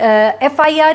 FIR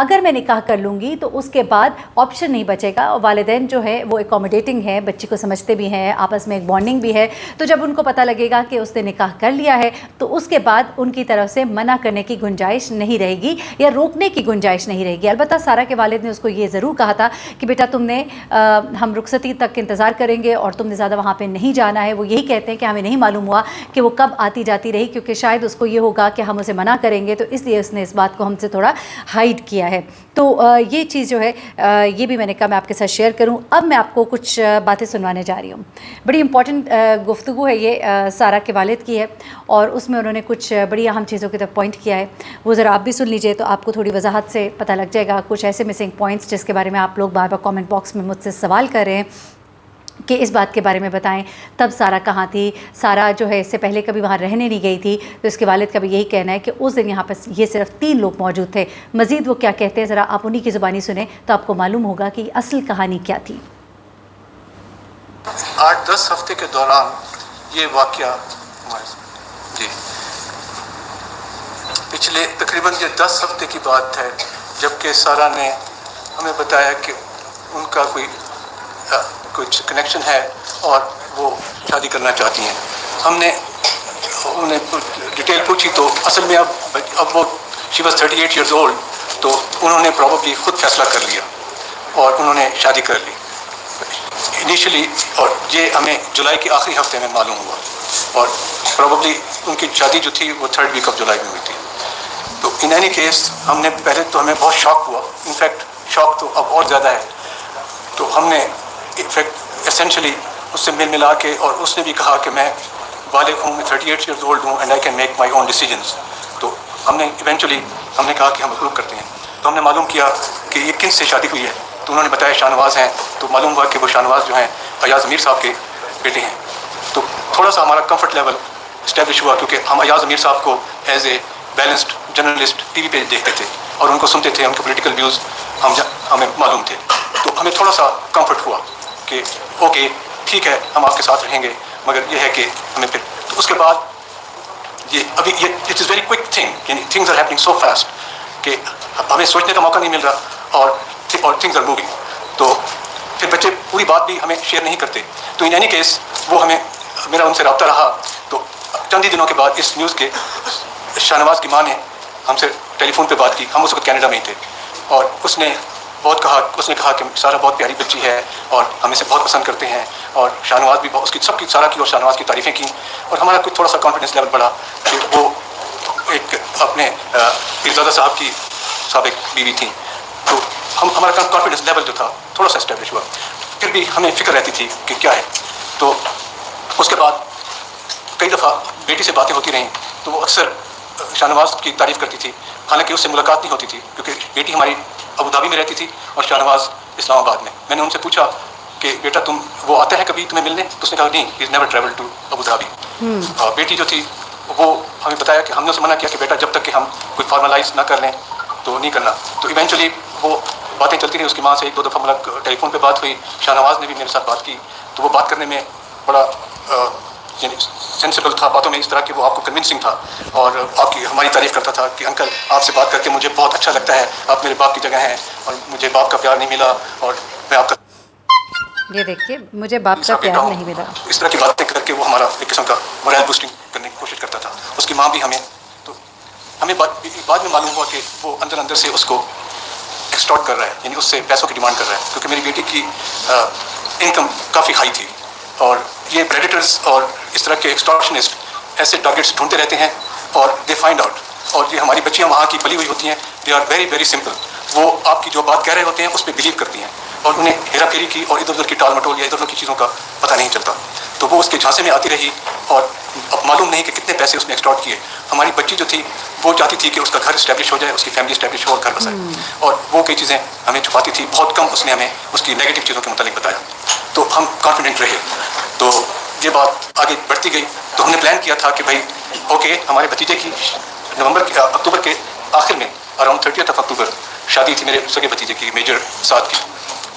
اگر میں نکاح کر لوں گی تو اس کے بعد آپشن نہیں بچے گا. اور والدین جو ہے وہ اکوموڈیٹنگ ہے, بچی کو سمجھتے بھی ہیں, آپس میں ایک بانڈنگ بھی ہے. تو جب ان کو پتہ لگے گا کہ اس نے نکاح کر لیا ہے تو اس کے بعد ان کی طرف سے منع کرنے کی گنجائش نہیں رہے گی یا روکنے کی گنجائش نہیں رہے گی. البتہ سارہ کے والد نے اس کو یہ ضرور کہا تھا کہ بیٹا تم نے ہم رخصتی تک انتظار کریں گے اور تم نے زیادہ وہاں پہ نہیں جانا ہے. وہ یہی کہتے ہیں کہ ہمیں نہیں معلوم ہوا کہ وہ کب آتی جاتی رہی, کیونکہ شاید اس کو یہ ہوگا کہ ہم اسے منع کریں گے, تو اس لیے اس نے اس بات کو ہم سے تھوڑا ہائیڈ کیا ہے. تو یہ چیز جو ہے یہ بھی میں نے کہا میں آپ کے ساتھ شیئر کروں. اب میں آپ کو کچھ باتیں سنوانے جا رہی ہوں. بڑی امپورٹنٹ گفتگو ہے یہ سارہ کے والد کی ہے, اور اس میں انہوں نے کچھ بڑی اہم چیزوں کی طرف پوائنٹ کیا ہے. وہ ذرا آپ بھی سن لیجئے تو آپ کو تھوڑی وضاحت سے پتہ لگ جائے گا. کچھ ایسے مسنگ پوائنٹس جس کے بارے میں آپ لوگ بار بار کامنٹ باکس میں مجھ سے سوال کر رہے ہیں کہ اس بات کے بارے میں بتائیں تب سارہ کہاں تھی. سارہ جو ہے اس سے پہلے کبھی وہاں رہنے نہیں گئی تھی, تو اس کے والد کا بھی یہی کہنا ہے کہ اس دن یہاں پر یہ صرف 3 لوگ موجود تھے. مزید وہ کیا کہتے ہیں ذرا آپ انہی کی زبانی سنیں تو آپ کو معلوم ہوگا کہ اصل کہانی کیا تھی. 8-10 ہفتے کے دوران یہ واقعہ جی پچھلے تقریباً یہ 10 ہفتے کی بات ہے جبکہ سارہ نے ہمیں بتایا کہ ان کا کچھ کنیکشن ہے اور وہ شادی کرنا چاہتی ہیں. ہم نے انہیں ڈیٹیل پوچھی تو اصل میں اب وہ شی واز 38 ایئرز اولڈ, تو انہوں نے پراببلی خود فیصلہ کر لیا اور انہوں نے شادی کر لی انیشلی, اور یہ ہمیں جولائی کے آخری ہفتے میں معلوم ہوا, اور پراببلی ان کی شادی جو تھی وہ 3rd ویک آف جولائی میں ہوئی تھی. تو ان اینی کیس ہم نے پہلے تو ہمیں بہت شاک ہوا, انفیکٹ شاک تو اب اور زیادہ ہے. تو ہم نے انفیکٹ اسینشلی اس سے مل ملا کے, اور اس نے بھی کہا کہ میں بالغ ہوں, میں 38 ایئرز اولڈ ہوں and I can make my own decisions. تو ہم نے ایونچولی ہم نے کہا کہ ہم اپروو کرتے ہیں. تو ہم نے معلوم کیا کہ یہ کن سے شادی ہوئی ہے, تو انہوں نے بتایا شاہ نواز ہیں. تو معلوم ہوا کہ وہ شاہ نواز جو ہیں ایاز امیر صاحب کے بیٹے ہیں. تو تھوڑا سا ہمارا کمفرٹ لیول اسٹیبلش ہوا, کیونکہ ہم ایاز امیر صاحب کو as a balanced journalist T V پہ دیکھتے تھے اور ان کو سنتے تھے, ان کے پولیٹیکل ویوز ہمیں معلوم تھے. تو ہمیں تھوڑا سا کمفرٹ ہوا کہ اوکے ٹھیک ہے ہم آپ کے ساتھ رہیں گے, مگر یہ ہے کہ ہمیں پھر تو اس کے بعد یہ ابھی یہ it is very quick thing, یعنی things are happening so fast کہ ہمیں سوچنے کا موقع نہیں مل رہا اور تھنگز آر موونگ. تو پھر بچے پوری بات بھی ہمیں شیئر نہیں کرتے. تو ان اینی کیس وہ ہمیں میرا ان سے رابطہ رہا. تو چند ہی دنوں کے بعد اس نیوز کے شاہ نواز کی ماں نے ہم سے ٹیلی فون پہ بات کی. ہم اس وقت کینیڈا میں ہی تھے, اور اس نے کہا کہ سارہ بہت پیاری بچی ہے اور ہم اسے بہت پسند کرتے ہیں, اور شاہ نواز بھی اس کی سب کی سارہ کی اور شاہ نواز کی تعریفیں کی. اور ہمارا کچھ تھوڑا سا کانفیڈنس لیول بڑھا کہ وہ ایک اپنے پیرزادہ صاحب کی سابق بیوی تھیں. تو ہمارا کانفیڈنس لیول جو تھا تھوڑا سا اسٹیبلش ہوا. پھر بھی ہمیں فکر رہتی تھی کہ کیا ہے. تو اس کے بعد کئی دفعہ بیٹی سے باتیں ہوتی رہیں, تو وہ اکثر شاہ نواز کی تعریف کرتی تھی, حالانکہ اس سے ملاقات نہیں ہوتی تھی کیونکہ بیٹی ہماری ابوظہبی میں رہتی تھی اور شاہ نواز اسلام آباد میں. میں نے ان سے پوچھا کہ بیٹا وہ آتے ہیں کبھی تمہیں ملنے؟ تو اس نے کہا نہیں, he is never travel to Abu Dhabi. بیٹی جو تھی وہ ہمیں بتایا کہ ہم نے اسے منع کیا کہ بیٹا جب تک کہ ہم کوئی فارملائز نہ کر لیں تو نہیں کرنا. تو ایونچولی وہ باتیں چلتی رہیں. اس کی ماں سے 1-2 دفعہ ٹیلی فون پہ بات ہوئی. شاہ نواز نے بھی میرے ساتھ بات کی, تو وہ بات کرنے میں بڑا یعنی سینسیبل تھا باتوں میں, اس طرح کہ وہ آپ کو کنونسنگ تھا اور آپ کی ہماری تعریف کرتا تھا کہ انکل آپ سے بات کر کے مجھے بہت اچھا لگتا ہے, آپ میرے باپ کی جگہ ہیں اور مجھے باپ کا پیار نہیں ملا اور میں آپ کا یہ دیکھیے مجھے باپ کا پیار نہیں ملا. اس طرح کی باتیں کر کے وہ ہمارا ایک قسم کا مورائل بوسٹنگ کرنے کی کوشش کرتا تھا. اس کی ماں بھی ہمیں بعد میں معلوم ہوا کہ وہ اندر سے اس کو ایکسٹورٹ کر رہا ہے, یعنی اس سے پیسوں کی ڈیمانڈ کر رہا ہے, کیونکہ میری بیٹی کی انکم کافی ہائی تھی. اور یہ پریڈیٹرز اور اس طرح کے ایکسٹورشنسٹ ایسے ٹارگیٹس ڈھونڈتے رہتے ہیں اور دے فائنڈ آؤٹ. اور یہ ہماری بچیاں وہاں کی پلی ہوئی ہوتی ہیں, they are very very simple. وہ آپ کی جو بات کہہ رہے ہوتے ہیں اس پہ بلیو کرتی ہیں اور انہیں ہیرا پھیری کی اور ادھر ادھر کی ٹال مٹول یا ادھر ادھر کی چیزوں کا پتہ نہیں چلتا. تو وہ اس کے جھانسے میں آتی رہی اور اب معلوم نہیں کہ کتنے پیسے اس نے ایکسٹورٹ کیے. ہماری بچی جو تھی وہ چاہتی تھی کہ اس کا گھر اسٹیبلش ہو جائے, اس کی فیملی اسٹیبلش ہو اور گھر بسائے, اور وہ کئی چیزیں ہمیں چھپاتی تھی. بہت کم اس نے ہمیں اس کی نیگیٹو چیزوں کے متعلق بتایا. تو ہم کانفیڈنٹ رہے. تو یہ بات آگے بڑھتی گئی. تو ہم نے پلان کیا تھا کہ بھائی اوکے ہمارے بھتیجے کی اکتوبر کے آخر میں اراؤنڈ 30 اکتوبر شادی تھی میرے سگے بھتیجے کی, میجر سعد کی.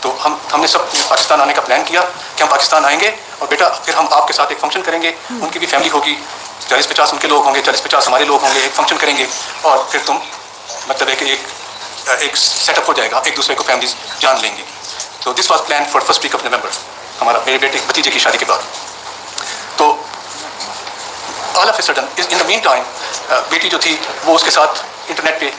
تو ہم نے سب پاکستان آنے کا پلان کیا کہ ہم پاکستان آئیں گے اور بیٹا پھر ہم آپ کے ساتھ ایک فنکشن کریں گے. ان کی بھی فیملی ہوگی, 40-50 ان کے لوگ ہوں گے, 40-50 ہمارے لوگ ہوں گے, ایک فنکشن کریں گے اور پھر تم مطلب ہے کہ ایک ایک سیٹ اپ ہو جائے گا, ایک دوسرے کو فیملیز جان لیں گی. تو this was plan for first week of November, ہمارا میرے بیٹے بھتیجے کی شادی کے بعد. تو all of a sudden in the meantime بیٹی جو تھی وہ اس کے ساتھ انٹرنیٹ پہ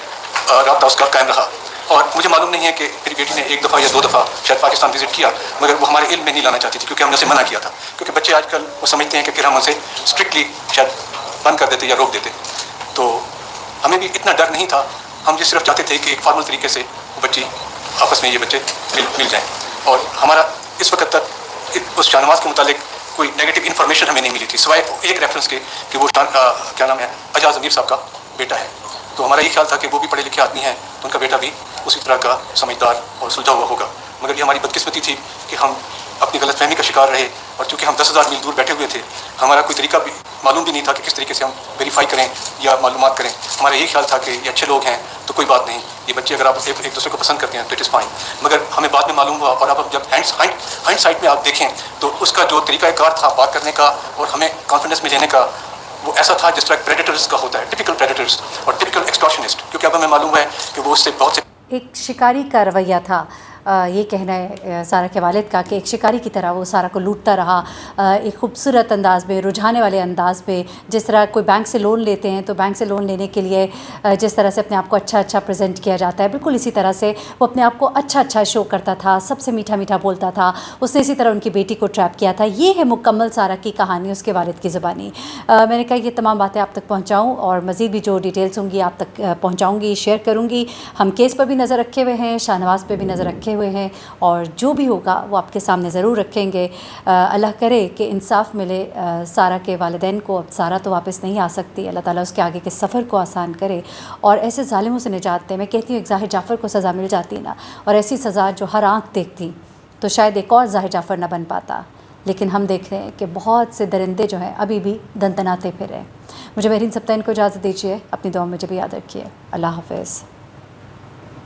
رابطہ اس کا قائم رہا, اور مجھے معلوم نہیں ہے کہ میری بیٹی نے ایک دفعہ یا 2 دفعہ شاید پاکستان وزٹ کیا, مگر وہ ہمارے علم میں نہیں لانا چاہتی تھی, کیونکہ ہم نے اسے منع کیا تھا. کیونکہ بچے آج کل وہ سمجھتے ہیں کہ پھر ہم اسے اسٹرکٹلی شاید بند کر دیتے یا روک دیتے. تو ہمیں بھی اتنا ڈر نہیں تھا, ہم یہ صرف چاہتے تھے کہ ایک فارمل طریقے سے وہ بچی آپس میں یہ بچے مل جائیں. اور ہمارا اس وقت تک اس شاہ نواز کے متعلق کوئی نیگیٹو انفارمیشن ہمیں نہیں ملی تھی, سوائے ایک ریفرنس کے کہ وہ کیا نام ہے اجاز امیر صاحب کا بیٹا ہے. تو ہمارا یہ خیال تھا کہ وہ بھی پڑھے لکھے آدمی ہیں, تو ان کا بیٹا بھی اسی طرح کا سمجھدار اور سلجھا ہوا ہوگا. مگر یہ ہماری بدقسمتی تھی کہ ہم اپنی غلط فہمی کا شکار رہے, اور چونکہ ہم 10,000 میل دور بیٹھے ہوئے تھے, ہمارا کوئی طریقہ بھی معلوم بھی نہیں تھا کہ کس طریقے سے ہم ویریفائی کریں یا معلومات کریں. ہمارا یہی خیال تھا کہ یہ اچھے لوگ ہیں تو کوئی بات نہیں, یہ بچے اگر آپ ایک دوسرے کو پسند کرتے ہیں تو اٹ از فائن. مگر ہمیں بعد میں معلوم ہوا, اور اب جب ہینڈ سائٹ میں آپ دیکھیں تو اس کا جو طریقہ کار تھا بات کرنے کا اور ہمیں کانفیڈنس میں لینے کا, وہ ایسا تھا جس طرح پریڈیٹرز کا ہوتا ہے, ٹپیکل پریڈیٹرز اور ٹپیکل ایکسٹورشنسٹ. کیونکہ اب ہمیں معلوم ہے کہ وہ اس سے بہت سے ایک شکاری کا رویہ تھا. یہ کہنا ہے سارہ کے والد کا کہ ایک شکاری کی طرح وہ سارہ کو لوٹتا رہا, ایک خوبصورت انداز میں, رجھانے والے انداز میں. جس طرح کوئی بینک سے لون لیتے ہیں تو بینک سے لون لینے کے لیے جس طرح سے اپنے آپ کو اچھا پریزنٹ کیا جاتا ہے, بالکل اسی طرح سے وہ اپنے آپ کو اچھا شو کرتا تھا, سب سے میٹھا بولتا تھا. اس نے اسی طرح ان کی بیٹی کو ٹریپ کیا تھا. یہ ہے مکمل سارہ کی کہانی اس کے والد کی زبانی. میں نے کہا یہ تمام باتیں آپ تک پہنچاؤں, اور مزید بھی جو ڈیٹیلز ہوں گی آپ تک پہنچاؤں گی, شیئر کروں گی. ہم کیس پر بھی نظر رکھے ہوئے ہیں, شاہ نواز پہ بھی نظر رکھے ہوئے ہیں, اور جو بھی ہوگا وہ آپ کے سامنے ضرور رکھیں گے. اللہ کرے کہ انصاف ملے سارہ کے والدین کو. اب سارہ تو واپس نہیں آ سکتی, اللہ تعالیٰ اس کے آگے کے سفر کو آسان کرے اور ایسے ظالموں سے نجات دے. میں کہتی ہوں ایک ظاہر جعفر کو سزا مل جاتی نا, اور ایسی سزا جو ہر آنکھ دیکھتی, تو شاید ایک اور ظاہر جعفر نہ بن پاتا. لیکن ہم دیکھ رہے ہیں کہ بہت سے درندے جو ہیں ابھی بھی دندناتے پھر ہیں. مجھے مہرین سبطین کو اجازت دیجیے, اپنی دعا مجھے بھی یاد رکھیے. اللہ حافظ.